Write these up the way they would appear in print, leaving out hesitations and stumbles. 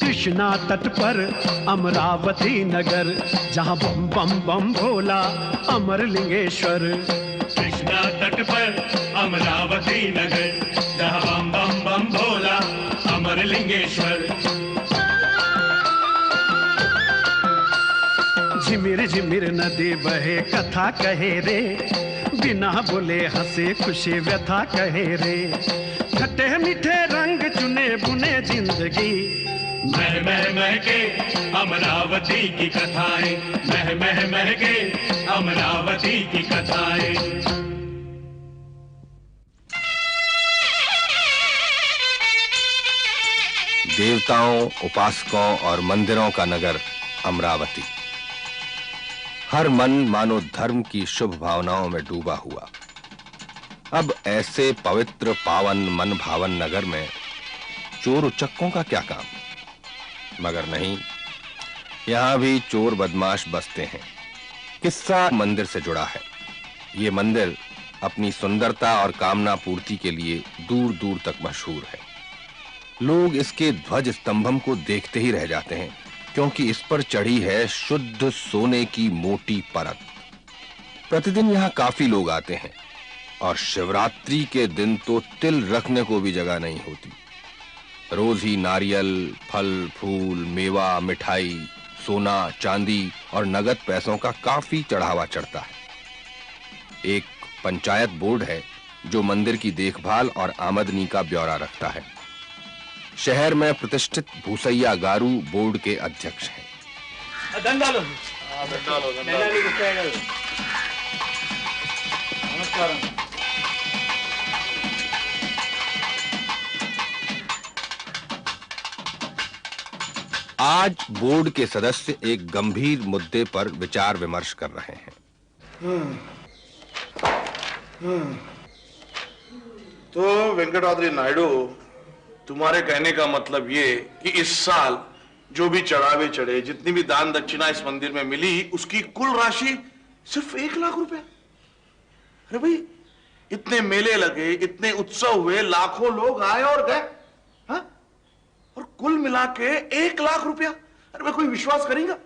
कृष्णा तट पर अमरावती नगर, जहाँ बम बम बम भोला अमरलिंगेश्वर। कृष्णा तट पर अमरावती नगर, जहाँ बम बम बम भोला अमरलिंगेश्वर। झिमिर झिमिर नदी बहे कथा कहे रे, बिना बोले हंसे खुशी व्यथा कहे रे। खट्टे मीठे रंग चुने बुने जिंदगी, मह मह महके अमरावती की कथाएं, मह मह महके अमरावती की कथाएं। देवताओं, उपासकों और मंदिरों का नगर अमरावती। हर मन मानो धर्म की शुभ भावनाओं में डूबा हुआ। अब ऐसे पवित्र पावन मन भावन नगर में चोर उचक्कों का क्या काम? मगर नहीं, यहां भी चोर बदमाश बसते हैं। किस्सा मंदिर से जुड़ा है। ये मंदिर अपनी सुंदरता और कामना पूर्ति के लिए दूर दूर तक मशहूर है। लोग इसके ध्वज स्तंभम को देखते ही रह जाते हैं, क्योंकि इस पर चढ़ी है शुद्ध सोने की मोटी परत। प्रतिदिन यहां काफी लोग आते हैं और शिवरात्रि के दिन तो तिल रखने को भी जगह नहीं होती। रोज ही नारियल, फल, फूल, मेवा, मिठाई, सोना, चांदी और नगद पैसों का काफी चढ़ावा चढ़ता है। एक पंचायत बोर्ड है जो मंदिर की देखभाल और आमदनी का ब्यौरा रखता है। शहर में प्रतिष्ठित भूसैया गारू बोर्ड के अध्यक्ष हैं। దండాలు నమస్కారం। आज बोर्ड के सदस्य एक गंभीर मुद्दे पर विचार विमर्श कर रहे हैं। तो वेंकटाद्रि नायडू, तुम्हारे कहने का मतलब ये कि इस साल जो भी चढ़ावे चढ़े, जितनी भी दान दक्षिणा इस मंदिर में मिली, उसकी कुल राशि सिर्फ 1 लाख रुपए। अरे भाई, इतने मेले लगे, इतने उत्सव हुए, लाखों लोग आए और गए, हाँ? और कुल मिला के 1 लाख रुपया। अरे भाई, कोई विश्वास करेगा?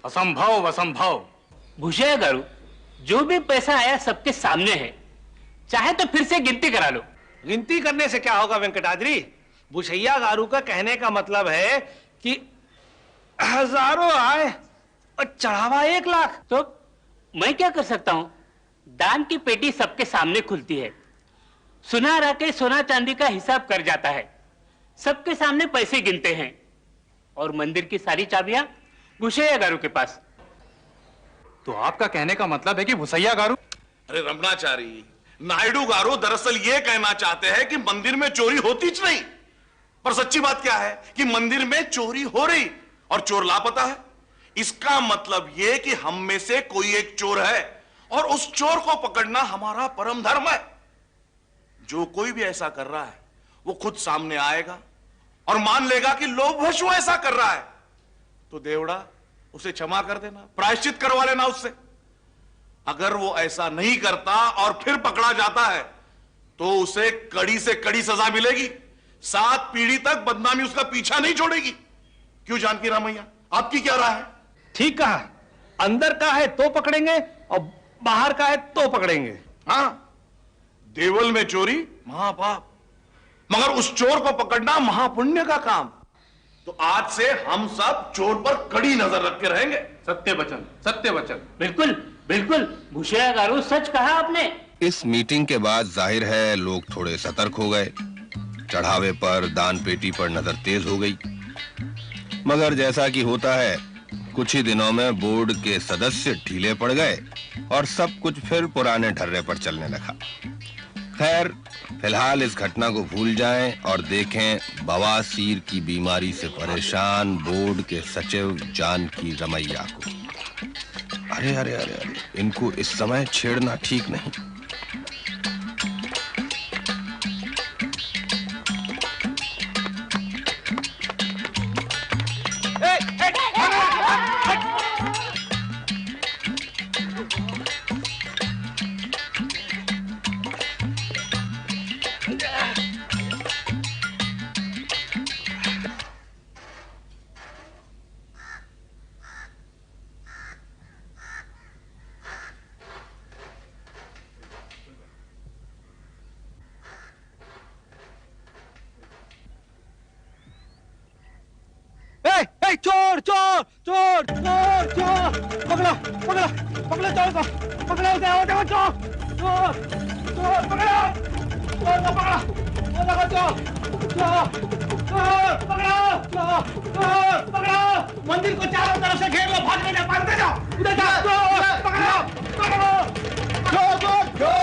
असंभव असंभव। भूषैया गारू, जो भी पैसा आया सबके सामने है, चाहे तो फिर से गिनती करा लो। गिनती करने से क्या होगा वेंकटाद्रि? भूषैया गारू का कहने का मतलब है कि हजारों आए और चढ़ावा 1 लाख। तो मैं क्या कर सकता हूं? दान की पेटी सबके सामने खुलती है, सुनार आके सोना चांदी का हिसाब कर जाता है, सबके सामने पैसे गिनते हैं, और मंदिर की सारी चाबियां भूषैया गारू के पास। तो आपका कहने का मतलब है कि भूषैया गारू? अरे रमणाचारी, नायडू गारू दरअसल ये कहना चाहते हैं कि मंदिर में चोरी होती च नहीं, पर सच्ची बात क्या है कि मंदिर में चोरी हो रही और चोर लापता है। इसका मतलब ये कि हम में से कोई एक चोर है और उस चोर को पकड़ना हमारा परम धर्म है। जो कोई भी ऐसा कर रहा है वो खुद सामने आएगा और मान लेगा कि लोभवश वो ऐसा कर रहा है, तो देवड़ा उसे क्षमा कर देना, प्रायश्चित करवा लेना उससे। अगर वो ऐसा नहीं करता और फिर पकड़ा जाता है तो उसे कड़ी से कड़ी सजा मिलेगी। 7 पीढ़ी तक बदनामी उसका पीछा नहीं छोड़ेगी। क्यों जानकी रामैया, आपकी क्या राय है? ठीक कहा, अंदर का है तो पकड़ेंगे और बाहर का है तो पकड़ेंगे। हाँ, देवल में चोरी महापाप, मगर उस चोर को पकड़ना महापुण्य का काम। तो आज से हम सब चोर पर कड़ी नजर रख के रहेंगे। सत्य वचन, सत्य वचन। बिल्कुल बिल्कुल भूषैया गारू, सच कहा आपने। इस मीटिंग के बाद जाहिर है लोग थोड़े सतर्क हो गए। चढ़ावे पर, दान पेटी पर नजर तेज हो गई। मगर जैसा कि होता है, कुछ ही दिनों में बोर्ड के सदस्य ढीले पड़ गए और सब कुछ फिर पुराने ढर्रे पर चलने लगा। खैर, फिलहाल इस घटना को भूल जाएं और देखें बवासीर की बीमारी से परेशान बोर्ड के सचिव जानकी रमैया को। अरे अरे अरे अरे, इनको इस समय छेड़ना ठीक नहीं। ए, चोर चोर चोर चोर चोर, पकड़ो पकड़ो पकड़ो चोर को, पकड़ो उसे, वो देखो चोर चोर चोर, पकड़ो चोर को, पकड़ो वो देखो चोर चोर चोर, पकड़ो चोर चोर, पकड़ो। मंदिर को चारों तरफ से घेर लो, भागने जाओ, भागते जाओ, उधर जाओ, चोर पकड़ो पकड़ो, चोर चोर चोर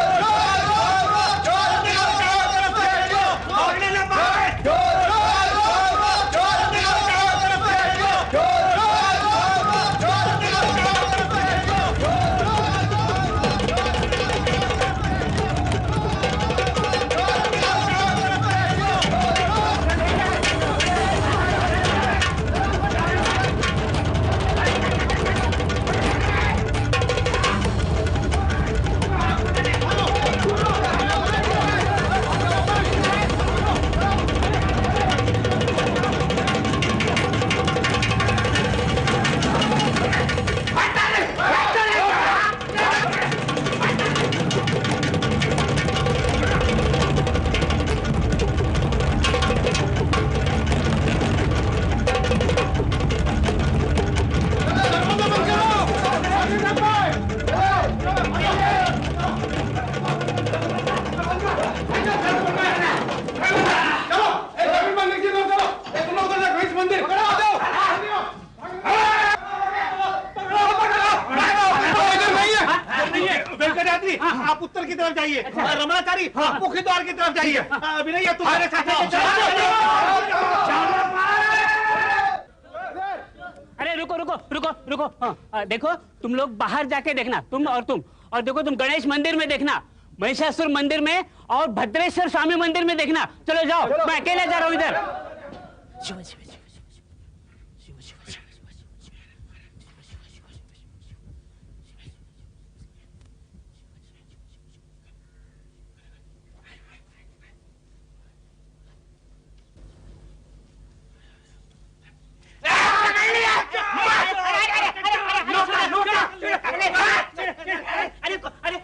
आप उत्तर की तरफ जाइए, रमणाचारी आप मुख्य द्वार की तरफ जाइए, विनय तुम मेरे साथ। अरे रुको रुको रुको रुको, देखो तुम लोग बाहर जाके देखना, तुम, और देखो तुम गणेश मंदिर में देखना, महिषासुर मंदिर में और भद्रेश्वर स्वामी मंदिर में देखना। चलो जाओ, मैं अकेले जा रहा हूँ इधर।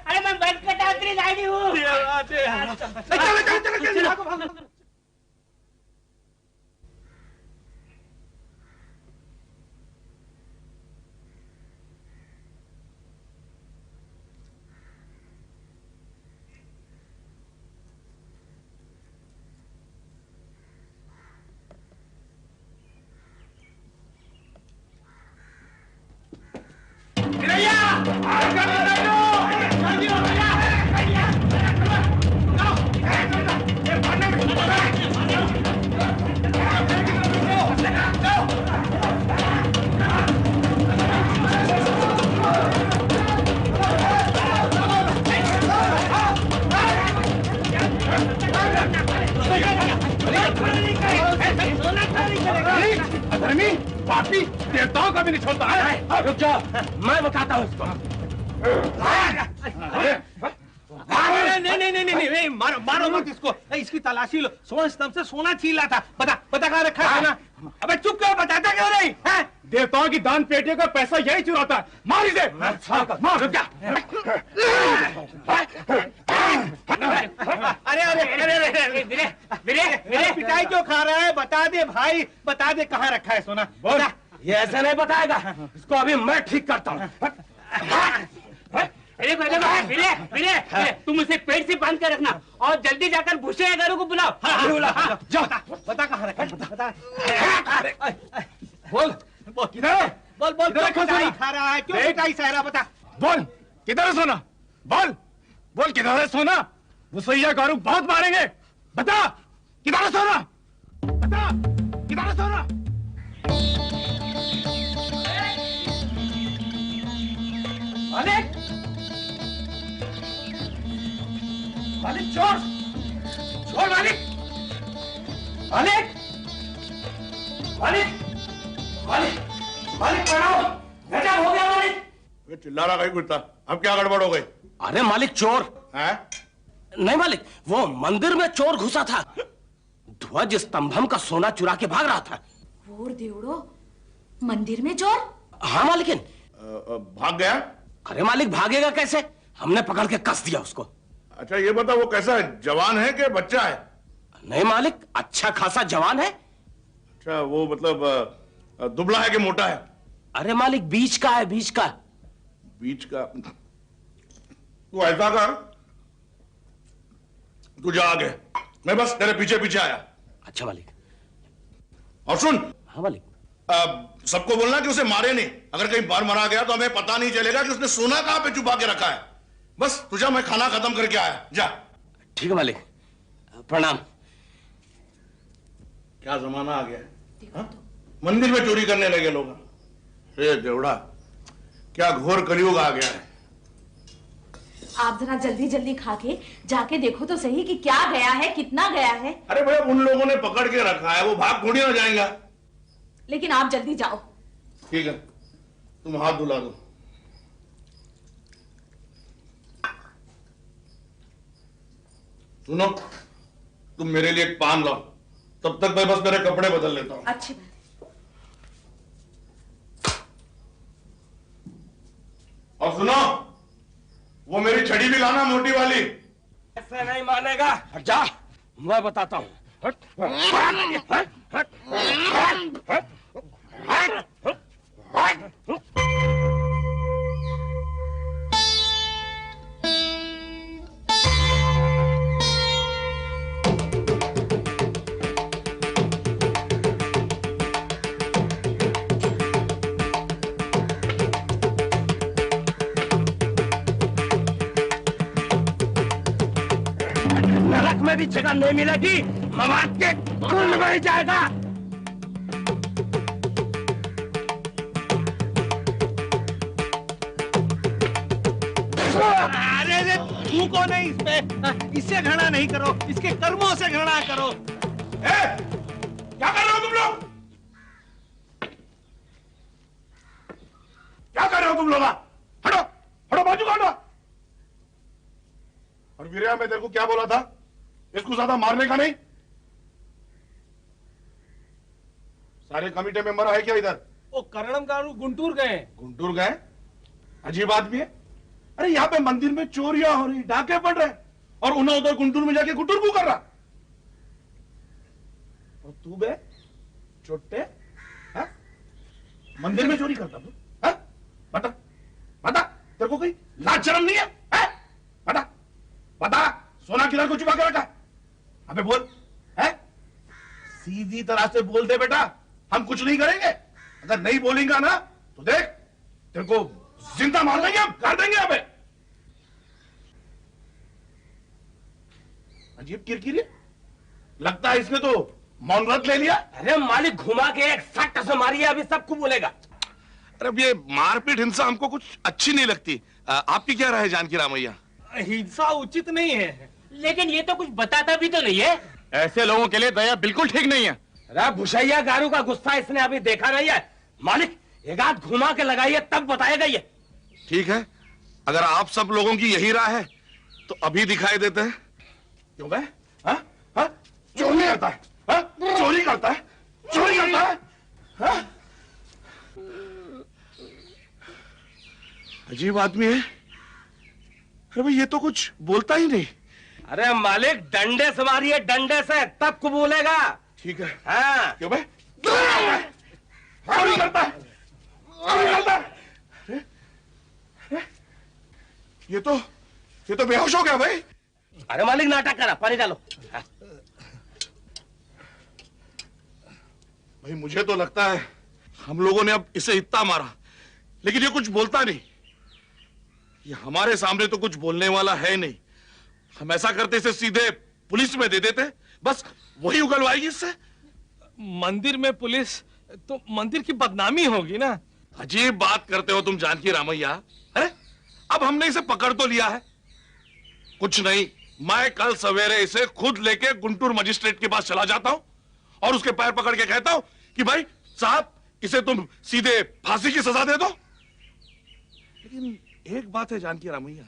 अरे मैं वेंकटाद्रि लाइडी हूँ। पापी देवताओं का भी नहीं छोड़ता है। रुक जाओ, मैं बताता हूँ इसको। नहीं, मारो मत इसको, इसकी तलाशी लो। सोना स्तंभ से सोना छीन रहा था। बता कहाँ रखा है सोना? अबे चुप क्यों, बताता क्यों नहीं? देवताओं की दान पेटियों का पैसा यही चुराता है। मार इसे, मार। रुक जा। अरे पिटाई क्यों खा रहा है? बता दे भाई, बता दे कहाँ रखा है सोना। बोला ये ऐसा नहीं बताएगा, इसको अभी मैं ठीक करता हूँ। तुम उसे पेट से बांध कर रखना और जल्दी जाकर भूसे अगारों को बुलाओ। जाओ, बता कहाँ रखा है? बोल किधर? बोल पिटाई खा रहा है, क्यों पिटाई सह रहा? बता। बोल किधर है सोना? बोल किधर है सोना? भूसैया गारू बहुत मारेंगे। बता किधर है सोना? बता किधर है सोना? मालिक चोर मालिक पढ़ाओ, गजब हो गया मालिक। चिल्ला रहा कहीं कुत्ता, अब क्या गड़बड़ हो गई? अरे मालिक चोर है? नहीं मालिक, वो मंदिर में चोर घुसा था, ध्वज स्तंभम का सोना चुरा के भाग रहा था। वो देवड़ो, मंदिर में चोर? हाँ मालिकिन। भाग गया? अरे मालिक भागेगा कैसे, हमने पकड़ के कस दिया उसको। अच्छा ये बता, वो कैसा है, जवान है कि बच्चा है? नहीं मालिक, अच्छा खासा जवान है। अच्छा वो मतलब दुबला है कि मोटा है? अरे मालिक बीच का है, बीच का। बीच का? तू ऐसा कर, तू जा आगे, मैं बस तेरे पीछे पीछे आया। अच्छा मालिक। और सुन। हाँ मालिक। सबको बोलना कि उसे मारे नहीं। अगर कहीं बाहर मरा गया तो हमें पता नहीं चलेगा कि उसने सोना कहां पे छुपा के रखा है। बस तुझा, मैं खाना खत्म करके आया, जा। ठीक है मालिक, प्रणाम। क्या जमाना आ गया है, मंदिर में चोरी करने लगे लोग। हे देवड़ा, क्या घोर कलयुग आ गया है। आप जरा जल्दी जल्दी खा के जाके देखो तो सही कि क्या गया है, कितना गया है। अरे भैया, उन लोगों ने पकड़ के रखा है, वो भाग थोड़ी ना जाएगा। लेकिन आप जल्दी जाओ। ठीक है, तुम हाथ धुला दो। सुनो, तुम मेरे लिए एक पान लाओ, तब तक मैं बस मेरे कपड़े बदल लेता हूं। अच्छी बात। और सुनो, वो मेरी छड़ी भी लाना, मोटी वाली। ऐसे नहीं मानेगा, हट जा, मैं बताता हूं। हट, हट, हट, हट, हट, हट, नरक में भी जगह नहीं मिलेगी, मवाद के कुंड में ही जाएगा। अरे थूको नहीं इस पे, इससे घृणा नहीं करो, इसके कर्मों से घृणा करो। क्या कर रहे हो तुम लोग? क्या कर रहे हो तुम लोग? हटो, हटो, बाजू हटो। और वीरिया, मैं तेरे को क्या बोला था, इसको ज्यादा मारने का नहीं। सारे कमेटी मेंबर आए क्या इधर? वो करणम गारू गुंटूर गए। गुंटूर गए? अजीब आदमी है। अरे यहाँ पे मंदिर में चोरियां हो रही, डाके पड़ रहे, और उन्हें उधर गुंटूर में जाके गुंटूर क्यों कर रहा? और तू बे छोटे, मंदिर में चोरी करता तू? बता, बता, तेरे को कोई लाज शर्म नहीं है? बता, बता, सोना किधर को छुपा के रखा? अबे बोल, है? सीधी तरह से बोल दे बेटा, हम कुछ नहीं करेंगे। अगर नहीं बोलेगा ना तो देख, तेरे को जिंदा मार देंगे, हम कर देंगे। अबे अजीब किरकिरी, लगता है इसने तो मौन व्रत ले लिया। अरे मालिक, घुमा के एक सट से मारिए, अभी सबको बोलेगा। अरे अब ये मारपीट हिंसा हमको कुछ अच्छी नहीं लगती। आपकी क्या राय है जानकी रामैया? हिंसा उचित नहीं है, लेकिन ये तो कुछ बताता भी तो नहीं है। ऐसे लोगों के लिए दया बिल्कुल ठीक नहीं है। अरे भुसैया गारू का गुस्सा इसने अभी देखा नहीं है। मालिक, एक आध घुमा के लगाइए, तब बताएगा ये। ठीक है, अगर आप सब लोगों की यही राय है तो अभी दिखाई देते हैं। क्यों बे? चोरी करता है, चोरी करता है, चोरी करता है। अजीब आदमी है। अरे भाई, ये तो कुछ बोलता ही नहीं। अरे मालिक, डंडे से मारिए, डंडे से, तब को बोलेगा। ठीक है। हाँ। क्यों भाई? चोरी करता है, चोरी करता है। ये तो बेहोश हो गया भाई। अरे मालिक, नाटक करा, पानी डालो। हाँ। भाई, मुझे तो लगता है हम लोगों ने अब इसे इतना मारा, लेकिन ये कुछ बोलता नहीं। ये हमारे सामने तो कुछ बोलने वाला है नहीं। हम ऐसा करते इसे सीधे पुलिस में दे देते, बस वही उगलवाएगी इससे। मंदिर में पुलिस तो मंदिर की बदनामी होगी ना। अजीब बात करते हो तुम जानकी रामैया। अरे अब हमने इसे पकड़ तो लिया है, कुछ नहीं, मैं कल सवेरे इसे खुद लेके गुंटूर मजिस्ट्रेट के पास चला जाता हूं और उसके पैर पकड़ के कहता हूं कि भाई साहब, इसे तुम सीधे फांसी की सजा दे दो। लेकिन एक बात है जानकी रामैया,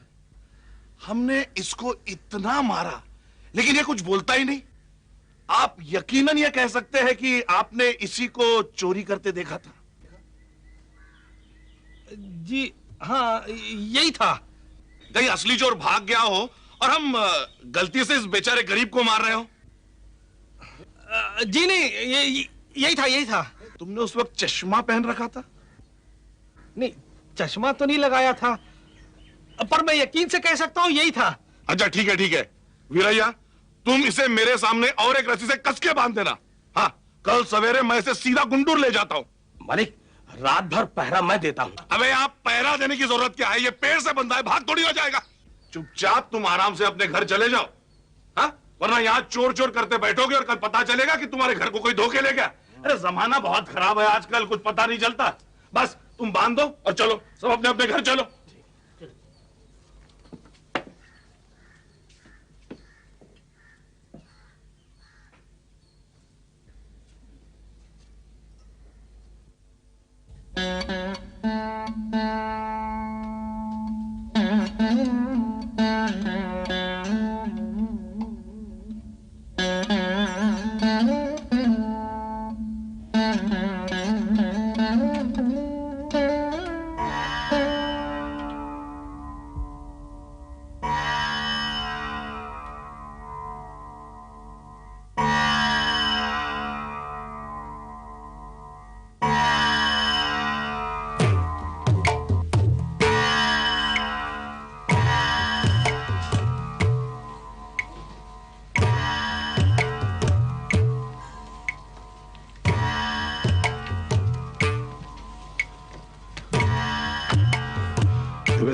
हमने इसको इतना मारा लेकिन ये कुछ बोलता ही नहीं। आप यकीनन ये कह सकते हैं कि आपने इसी को चोरी करते देखा था? जी हाँ, यही था। कहीं असली चोर भाग गया हो और हम गलती से इस बेचारे गरीब को मार रहे हो? जी नहीं, यही था, यही था। तुमने उस वक्त चश्मा पहन रखा था? नहीं, चश्मा तो नहीं लगाया था, पर मैं यकीन से कह सकता हूँ यही था। अच्छा ठीक है वीरैया, तुम इसे मेरे सामने और एक रस्सी से कस के बांध देना। हाँ, कल सवेरे मैं इसे सीधा गुंडूर ले जाता हूँ। मालिक, रात भर पहरा मैं देता हूँ। अबे यहाँ पहरा देने की जरूरत क्या है? ये पेड़ से बंधा है, भाग थोड़ी हो जाएगा। चुपचाप तुम आराम से अपने घर चले जाओ, हाँ? वरना यहाँ चोर चोर करते बैठोगे और कल पता चलेगा कि तुम्हारे घर को कोई धोखे ले गया। अरे जमाना बहुत खराब है आजकल, कुछ पता नहीं चलता। बस तुम बांध दो और चलो, सब अपने अपने घर चलो।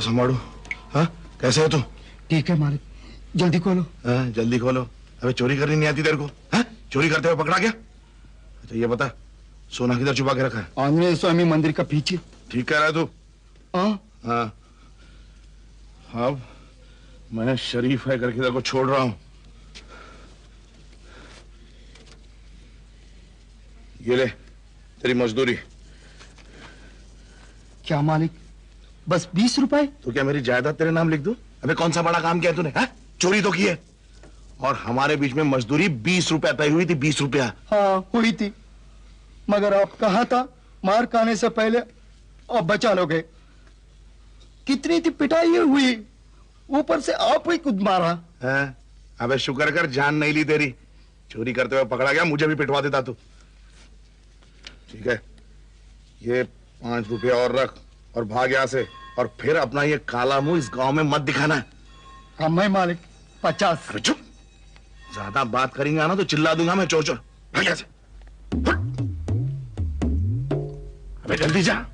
संभालो। हाँ, कैसे है तू? ठीक है मालिक, जल्दी खोलो। हाँ, जल्दी खोलो। अबे चोरी करनी नहीं आती तेरे को? हाँ, चोरी करते हुए पकड़ा गया? अच्छा ये बता, सोना किधर छुपा के रखा है? आंजनेय स्वामी मंदिर का पीछे। ठीक कह रहा है तू? हाँ, अब मैं शरीफ है करके तेरे को छोड़ रहा हूँ। ये ले तेरी मजदूरी। क्या मालिक, बस 20 रुपए? तो क्या मेरी जायदाद तेरे नाम लिख दूं? अबे कौन सा बड़ा काम किया तूने? हाँ? चोरी तो की है, और हमारे बीच में मजदूरी 20 रुपया तय हुई थी। 20 रुपया। हाँ हुई थी, मगर आप कहा था मार खाने से पहले आप बचा लोगे। कितनी थी पिटाई हुई, ऊपर से आप ही खुद मारा। हाँ? अबे शुक्र कर जान नहीं ली तेरी। चोरी करते हुए पकड़ा गया, मुझे भी पिटवा देता तू। ठीक है, ये 5 रुपया और रख और भाग यहाँ से, और फिर अपना ये काला मुंह इस गांव में मत दिखाना है। हाँ मैं मालिक 50। अरे चुप, ज्यादा बात करेंगे ना तो चिल्ला दूंगा मैं। चोर चोर, भाग यहाँ से। अबे जल्दी जा।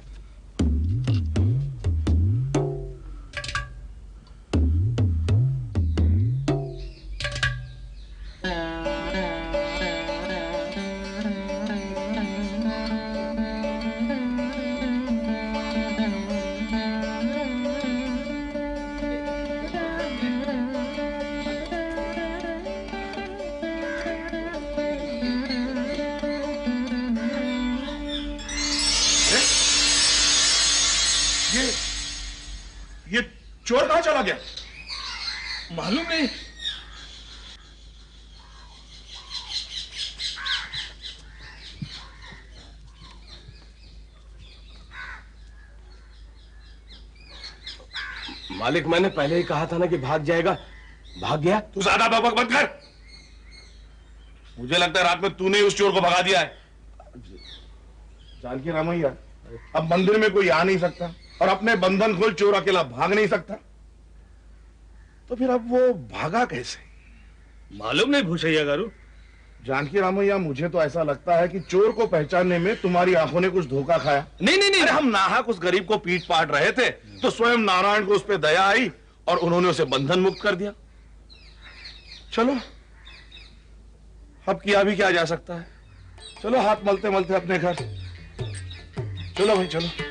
ये चोर कहां चला गया? मालूम नहीं। मालिक, मैंने पहले ही कहा था ना कि भाग जाएगा, भाग गया। तू ज्यादा बकबक मत कर। मुझे लगता है रात में तूने उस चोर को भगा दिया है। जानकी रामैया, अब मंदिर में कोई आ नहीं सकता और अपने बंधन खोल चोर अकेला भाग नहीं सकता, तो फिर अब वो भागा कैसे? मालूम नहीं भूषैया गारू। जानकी रामैया, मुझे तो ऐसा लगता है कि चोर को पहचानने में तुम्हारी आंखों ने कुछ धोखा खाया। नहीं, अरे हम नाहक उस गरीब को पीट पाट रहे थे तो स्वयं नारायण को उस पर दया आई और उन्होंने उसे बंधन मुक्त कर दिया। चलो, अब किया भी क्या जा सकता है। चलो हाथ मलते मलते अपने घर। चलो भाई चलो।